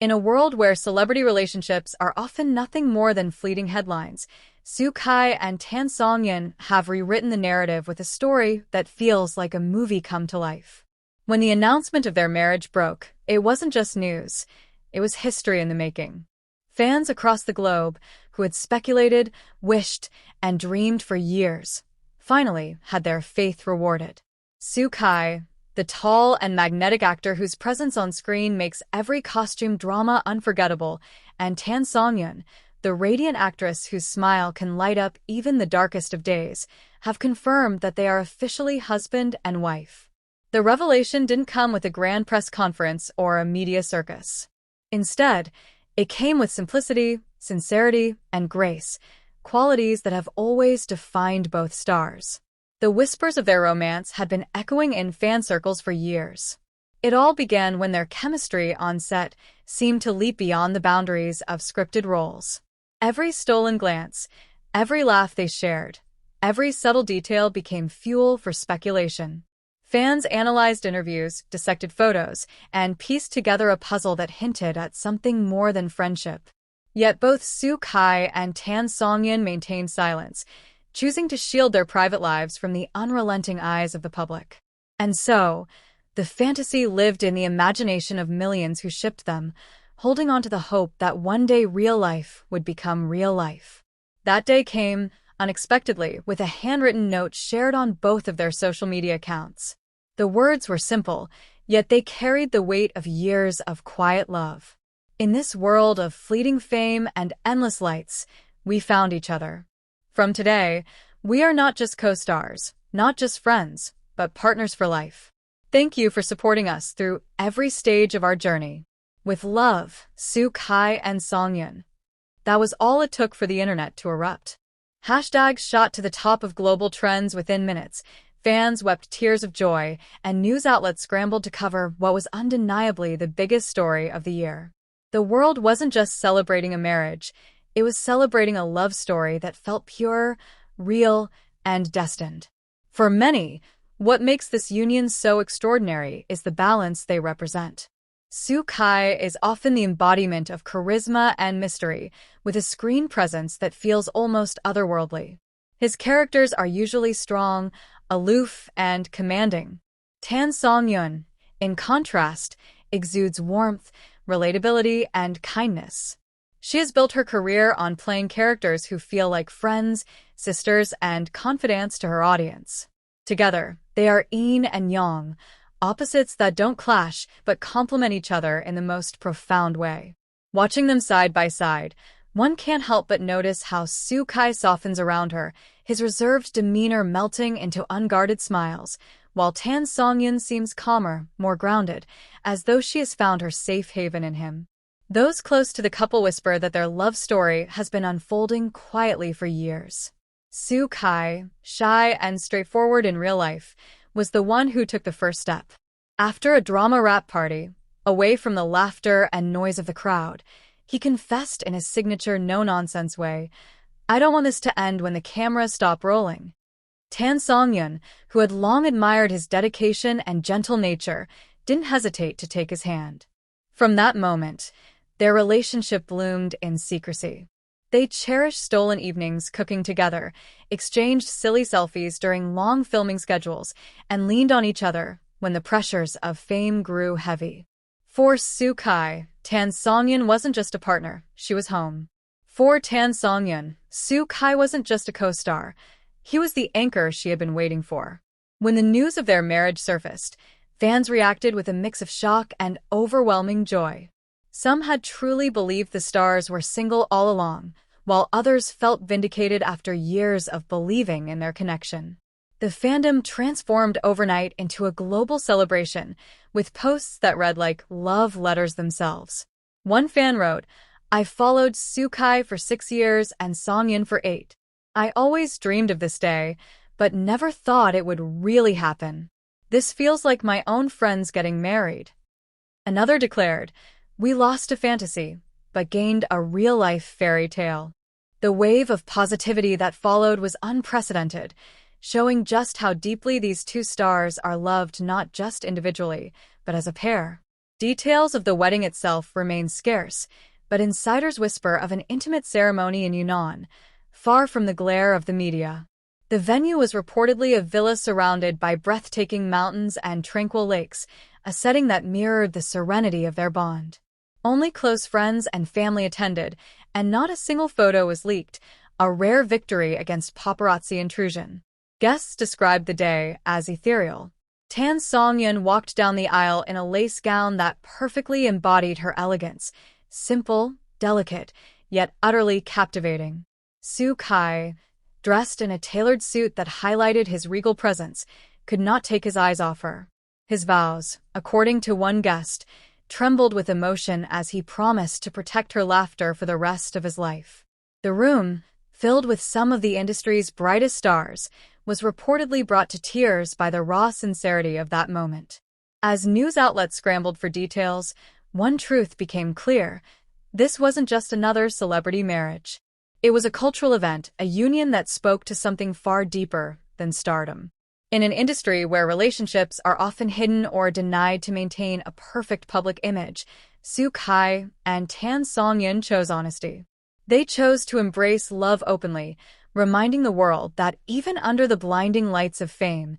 In a world where celebrity relationships are often nothing more than fleeting headlines, Kai and Tan Songyun have rewritten the narrative with a story that feels like a movie come to life. When the announcement of their marriage broke, it wasn't just news, it was history in the making. Fans across the globe, who had speculated, wished, and dreamed for years, finally had their faith rewarded. Kai, the tall and magnetic actor whose presence on screen makes every costume drama unforgettable, and Tan Songyun, the radiant actress whose smile can light up even the darkest of days, have confirmed that they are officially husband and wife. The revelation didn't come with a grand press conference or a media circus. Instead, it came with simplicity, sincerity, and grace, qualities that have always defined both stars. The whispers of their romance had been echoing in fan circles for years. It all began when their chemistry on set seemed to leap beyond the boundaries of scripted roles. Every stolen glance, every laugh they shared, every subtle detail became fuel for speculation. Fans analyzed interviews, dissected photos, and pieced together a puzzle that hinted at something more than friendship. Yet both Kai and Tan Songyun maintained silence, choosing to shield their private lives from the unrelenting eyes of the public. And so, the fantasy lived in the imagination of millions who shipped them, holding on to the hope that one day real life would become real life. That day came, unexpectedly, with a handwritten note shared on both of their social media accounts. The words were simple, yet they carried the weight of years of quiet love. In this world of fleeting fame and endless lights, we found each other. From today, we are not just co-stars, not just friends, but partners for life. Thank you for supporting us through every stage of our journey. With love, Kai and Songyun. That was all it took for the internet to erupt. Hashtags shot to the top of global trends within minutes. Fans wept tears of joy, and news outlets scrambled to cover what was undeniably the biggest story of the year. The world wasn't just celebrating a marriage, it was celebrating a love story that felt pure, real, and destined. For many, what makes this union so extraordinary is the balance they represent. Kai is often the embodiment of charisma and mystery, with a screen presence that feels almost otherworldly. His characters are usually strong, aloof, and commanding. Tan Songyun, in contrast, exudes warmth, relatability, and kindness. She has built her career on playing characters who feel like friends, sisters, and confidants to her audience. Together, they are yin and yang, opposites that don't clash but complement each other in the most profound way. Watching them side by side, one can't help but notice how Kai softens around her, his reserved demeanor melting into unguarded smiles, while Tan Songyun seems calmer, more grounded, as though she has found her safe haven in him. Those close to the couple whisper that their love story has been unfolding quietly for years. Kai, shy and straightforward in real life, was the one who took the first step. After a drama rap party, away from the laughter and noise of the crowd, he confessed in his signature no-nonsense way, "I don't want this to end when the cameras stop rolling." Tan Songyun, who had long admired his dedication and gentle nature, didn't hesitate to take his hand. From that moment, their relationship bloomed in secrecy. They cherished stolen evenings cooking together, exchanged silly selfies during long filming schedules, and leaned on each other when the pressures of fame grew heavy. For Kai, Tan Songyun wasn't just a partner, she was home. For Tan Songyun, Kai wasn't just a co-star, he was the anchor she had been waiting for. When the news of their marriage surfaced, fans reacted with a mix of shock and overwhelming joy. Some had truly believed the stars were single all along, while others felt vindicated after years of believing in their connection. The fandom transformed overnight into a global celebration, with posts that read like love letters themselves. One fan wrote, "I followed Kai for 6 years and Songyun for 8. I always dreamed of this day, but never thought it would really happen. This feels like my own friends getting married." Another declared, "We lost a fantasy, but gained a real-life fairy tale." The wave of positivity that followed was unprecedented, showing just how deeply these two stars are loved not just individually, but as a pair. Details of the wedding itself remain scarce, but insiders whisper of an intimate ceremony in Yunnan, far from the glare of the media. The venue was reportedly a villa surrounded by breathtaking mountains and tranquil lakes, a setting that mirrored the serenity of their bond. Only close friends and family attended, and not a single photo was leaked, a rare victory against paparazzi intrusion. Guests described the day as ethereal. Tan Songyun walked down the aisle in a lace gown that perfectly embodied her elegance, simple, delicate, yet utterly captivating. Soo Kai, dressed in a tailored suit that highlighted his regal presence, could not take his eyes off her. His vows, according to one guest, trembled with emotion as he promised to protect her laughter for the rest of his life. The room, filled with some of the industry's brightest stars, was reportedly brought to tears by the raw sincerity of that moment. As news outlets scrambled for details, one truth became clear: this wasn't just another celebrity marriage. It was a cultural event, a union that spoke to something far deeper than stardom. In an industry where relationships are often hidden or denied to maintain a perfect public image, Soo Kai and Tan Songyun chose honesty. They chose to embrace love openly, reminding the world that even under the blinding lights of fame,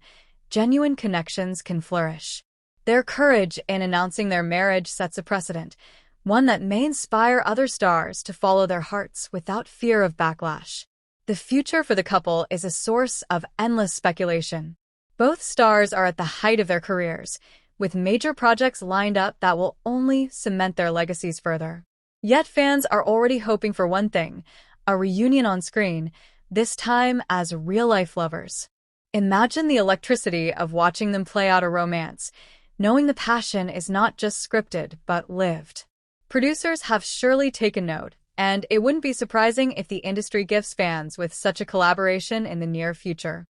genuine connections can flourish. Their courage in announcing their marriage sets a precedent, one that may inspire other stars to follow their hearts without fear of backlash. The future for the couple is a source of endless speculation. Both stars are at the height of their careers, with major projects lined up that will only cement their legacies further. Yet fans are already hoping for one thing: a reunion on screen, this time as real-life lovers. Imagine the electricity of watching them play out a romance, knowing the passion is not just scripted but lived. Producers have surely taken note, and it wouldn't be surprising if the industry gifts fans with such a collaboration in the near future.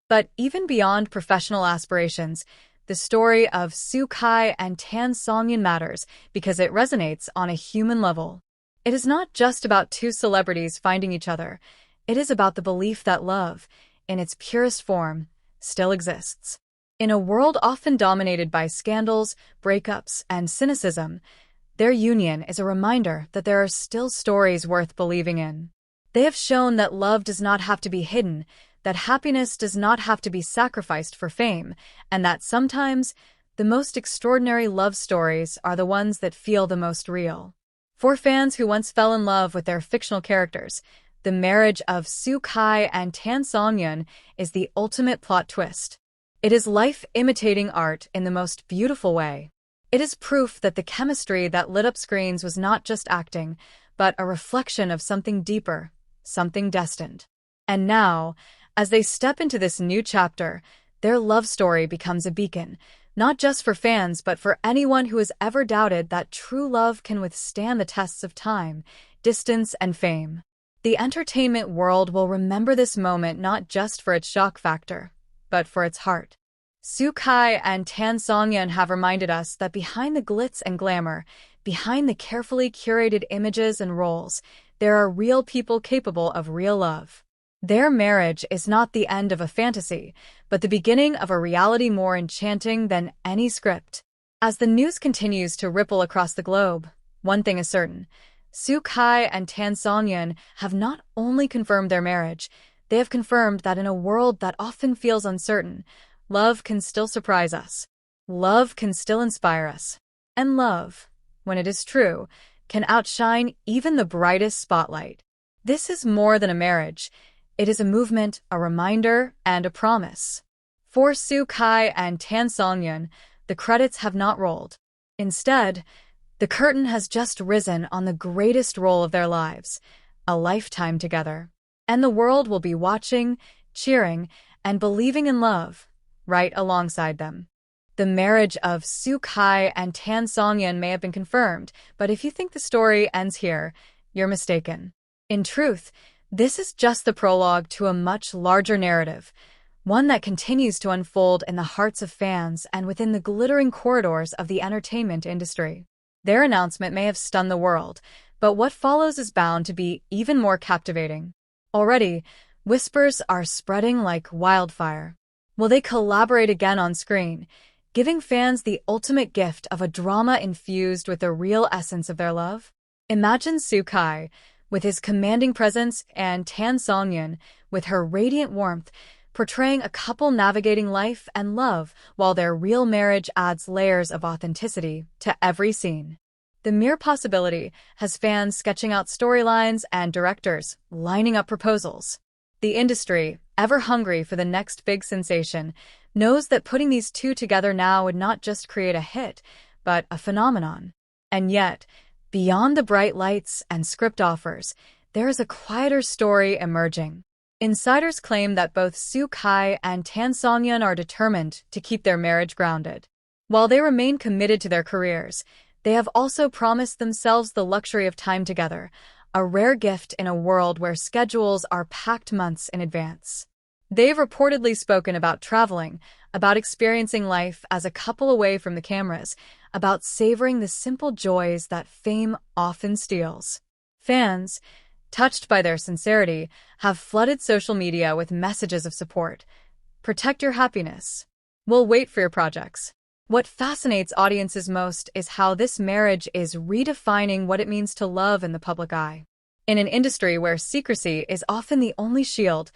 But even beyond professional aspirations, the story of Soo Kai and Tan Songyun matters because it resonates on a human level. It is not just about two celebrities finding each other. It is about the belief that love, in its purest form, still exists. In a world often dominated by scandals, breakups, and cynicism, their union is a reminder that there are still stories worth believing in. They have shown that love does not have to be hidden, that happiness does not have to be sacrificed for fame, and that sometimes the most extraordinary love stories are the ones that feel the most real. For fans who once fell in love with their fictional characters, the marriage of Soo Kai and Tan Songyun is the ultimate plot twist. It is life imitating art in the most beautiful way. It is proof that the chemistry that lit up screens was not just acting, but a reflection of something deeper, something destined. And now, as they step into this new chapter, their love story becomes a beacon, not just for fans but for anyone who has ever doubted that true love can withstand the tests of time, distance, and fame. The entertainment world will remember this moment not just for its shock factor, but for its heart. Soo Kai and Tan Songyun have reminded us that behind the glitz and glamour, behind the carefully curated images and roles, there are real people capable of real love. Their marriage is not the end of a fantasy, but the beginning of a reality more enchanting than any script. As the news continues to ripple across the globe, one thing is certain: Soo Kai and Tan Songyun have not only confirmed their marriage, they have confirmed that in a world that often feels uncertain, love can still surprise us. Love can still inspire us. And love, when it is true, can outshine even the brightest spotlight. This is more than a marriage. It is a movement, a reminder, and a promise. For Soo Kai and Tan Songyun, the credits have not rolled. Instead, the curtain has just risen on the greatest role of their lives, a lifetime together. And the world will be watching, cheering, and believing in love, right alongside them. The marriage of Soo Kai and Tan Songyun may have been confirmed, but if you think the story ends here, you're mistaken. In truth, this is just the prologue to a much larger narrative, one that continues to unfold in the hearts of fans and within the glittering corridors of the entertainment industry. Their announcement may have stunned the world, but what follows is bound to be even more captivating. Already, whispers are spreading like wildfire. Will they collaborate again on screen, giving fans the ultimate gift of a drama infused with the real essence of their love? Imagine Kai, with his commanding presence, and Tan Songyun, with her radiant warmth, portraying a couple navigating life and love while their real marriage adds layers of authenticity to every scene. The mere possibility has fans sketching out storylines and directors lining up proposals. The industry, ever hungry for the next big sensation, knows that putting these two together now would not just create a hit, but a phenomenon. And yet, beyond the bright lights and script offers, there is a quieter story emerging. Insiders claim that both Kai and Tan Songyun are determined to keep their marriage grounded. While they remain committed to their careers, they have also promised themselves the luxury of time together, a rare gift in a world where schedules are packed months in advance. They've reportedly spoken about traveling, about experiencing life as a couple away from the cameras, about savoring the simple joys that fame often steals. Fans, touched by their sincerity, have flooded social media with messages of support. Protect your happiness. We'll wait for your projects. What fascinates audiences most is how this marriage is redefining what it means to love in the public eye. In an industry where secrecy is often the only shield,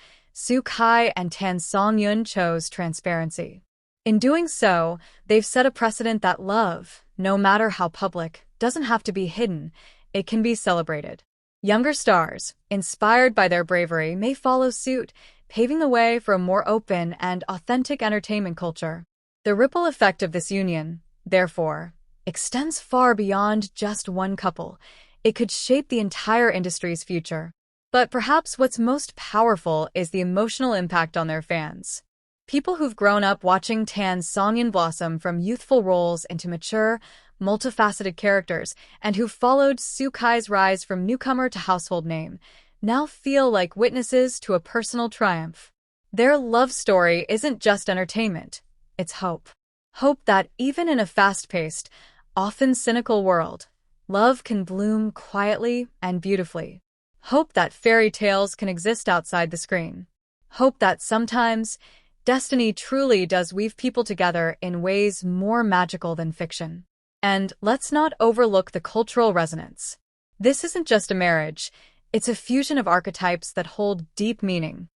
Kai and Tan Songyun chose transparency. In doing so, they've set a precedent that love, no matter how public, doesn't have to be hidden, it can be celebrated. Younger stars, inspired by their bravery, may follow suit, paving the way for a more open and authentic entertainment culture. The ripple effect of this union, therefore, extends far beyond just one couple. It could shape the entire industry's future. But perhaps what's most powerful is the emotional impact on their fans. People who've grown up watching Tan Songyun blossom from youthful roles into mature, multifaceted characters, and who've followed Kai's rise from newcomer to household name, now feel like witnesses to a personal triumph. Their love story isn't just entertainment. It's hope. Hope that even in a fast-paced, often cynical world, love can bloom quietly and beautifully. Hope that fairy tales can exist outside the screen. Hope that sometimes, destiny truly does weave people together in ways more magical than fiction. And let's not overlook the cultural resonance. This isn't just a marriage, it's a fusion of archetypes that hold deep meaning.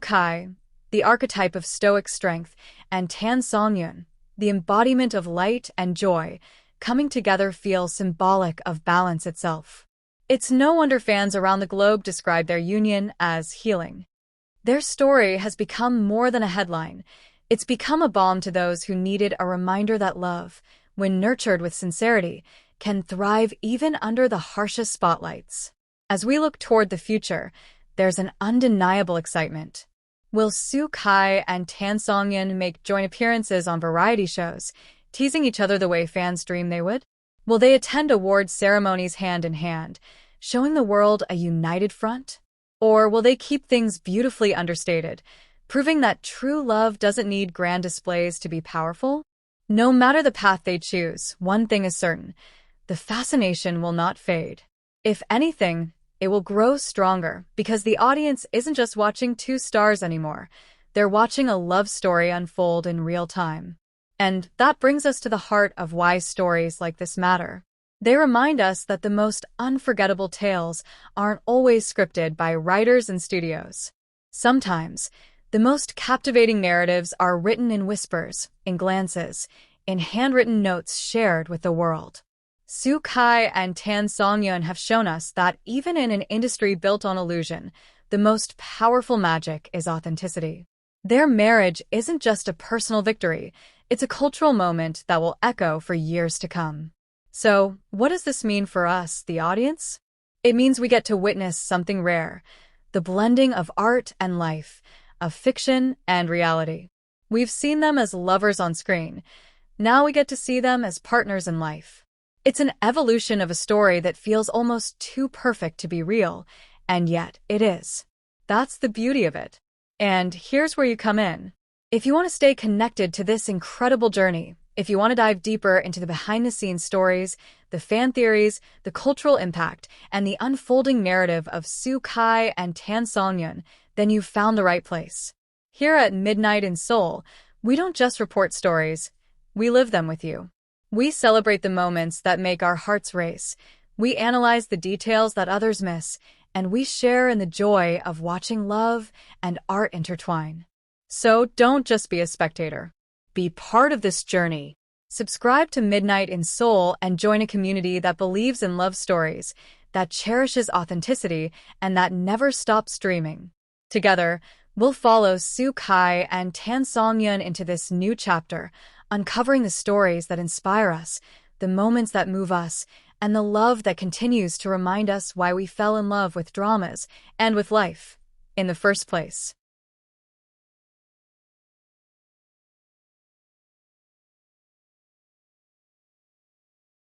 Kai, the archetype of stoic strength, and Tan Songyun, the embodiment of light and joy, coming together feel symbolic of balance itself. It's no wonder fans around the globe describe their union as healing. Their story has become more than a headline. It's become a balm to those who needed a reminder that love, when nurtured with sincerity, can thrive even under the harshest spotlights. As we look toward the future, there's an undeniable excitement. Will Kai and Tan Songyun make joint appearances on variety shows, teasing each other the way fans dream they would? Will they attend awards ceremonies hand in hand, showing the world a united front? Or will they keep things beautifully understated, proving that true love doesn't need grand displays to be powerful? No matter the path they choose, one thing is certain: the fascination will not fade. If anything, it will grow stronger because the audience isn't just watching two stars anymore. They're watching a love story unfold in real time. And that brings us to the heart of why stories like this matter. They remind us that the most unforgettable tales aren't always scripted by writers and studios. Sometimes, the most captivating narratives are written in whispers, in glances, in handwritten notes shared with the world. Kai and Tan Songyun have shown us that even in an industry built on illusion, the most powerful magic is authenticity. Their marriage isn't just a personal victory, it's a cultural moment that will echo for years to come. So, what does this mean for us, the audience? It means we get to witness something rare, the blending of art and life, of fiction and reality. We've seen them as lovers on screen. Now we get to see them as partners in life. It's an evolution of a story that feels almost too perfect to be real, and yet it is. That's the beauty of it. And here's where you come in. If you want to stay connected to this incredible journey, if you want to dive deeper into the behind-the-scenes stories, the fan theories, the cultural impact, and the unfolding narrative of Kai and Tan Songyun, then you've found the right place. Here at Midnight in Seoul, we don't just report stories, we live them with you. We celebrate the moments that make our hearts race, we analyze the details that others miss, and we share in the joy of watching love and art intertwine. So don't just be a spectator. Be part of this journey. Subscribe to Midnight in Seoul and join a community that believes in love stories, that cherishes authenticity, and that never stops dreaming. Together, we'll follow Kai and Tan Songyun into this new chapter, uncovering the stories that inspire us, the moments that move us, and the love that continues to remind us why we fell in love with dramas and with life in the first place.